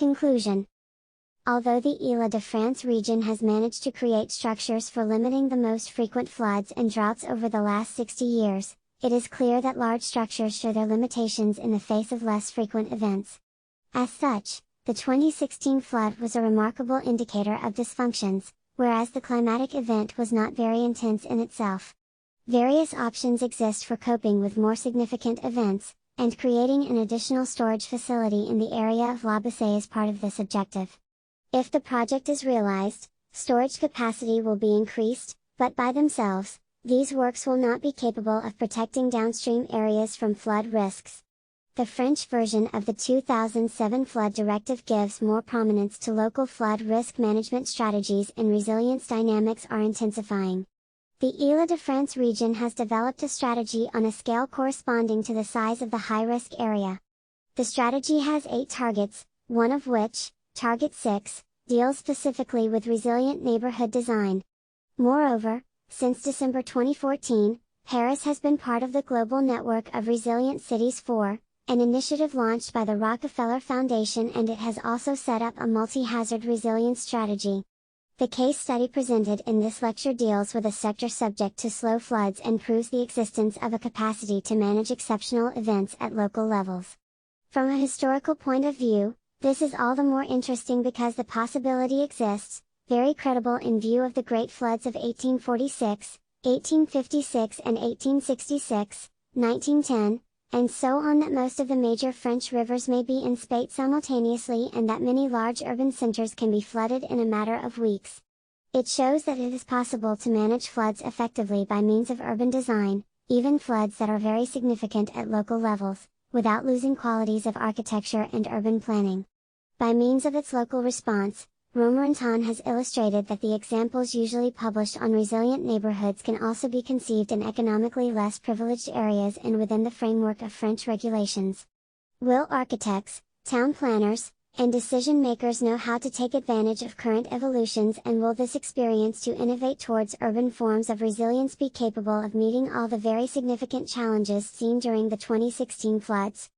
Conclusion. Although the Île-de-France region has managed to create structures for limiting the most frequent floods and droughts over the last 60 years, it is clear that large structures show their limitations in the face of less frequent events. As such, the 2016 flood was a remarkable indicator of dysfunctions, whereas the climatic event was not very intense in itself. Various options exist for coping with more significant events, and creating an additional storage facility in the area of La Bassée is part of this objective. If the project is realized, storage capacity will be increased, but by themselves, these works will not be capable of protecting downstream areas from flood risks. The French version of the 2007 flood directive gives more prominence to local flood risk management strategies, and resilience dynamics are intensifying. The Île-de-France region has developed a strategy on a scale corresponding to the size of the high-risk area. The strategy has 8 targets, one of which, Target 6, deals specifically with resilient neighborhood design. Moreover, since December 2014, Paris has been part of the Global Network of Resilient Cities 4, an initiative launched by the Rockefeller Foundation, and it has also set up a multi-hazard resilience strategy. The case study presented in this lecture deals with a sector subject to slow floods and proves the existence of a capacity to manage exceptional events at local levels. From a historical point of view, this is all the more interesting because the possibility exists, very credible in view of the great floods of 1846, 1856 and 1866, 1910, and so on, that most of the major French rivers may be in spate simultaneously, and that many large urban centers can be flooded in a matter of weeks. It shows that it is possible to manage floods effectively by means of urban design, even floods that are very significant at local levels, without losing qualities of architecture and urban planning. By means of its local response, Romorantin has illustrated that the examples usually published on resilient neighborhoods can also be conceived in economically less privileged areas and within the framework of French regulations. Will architects, town planners, and decision makers know how to take advantage of current evolutions, and will this experience to innovate towards urban forms of resilience be capable of meeting all the very significant challenges seen during the 2016 floods?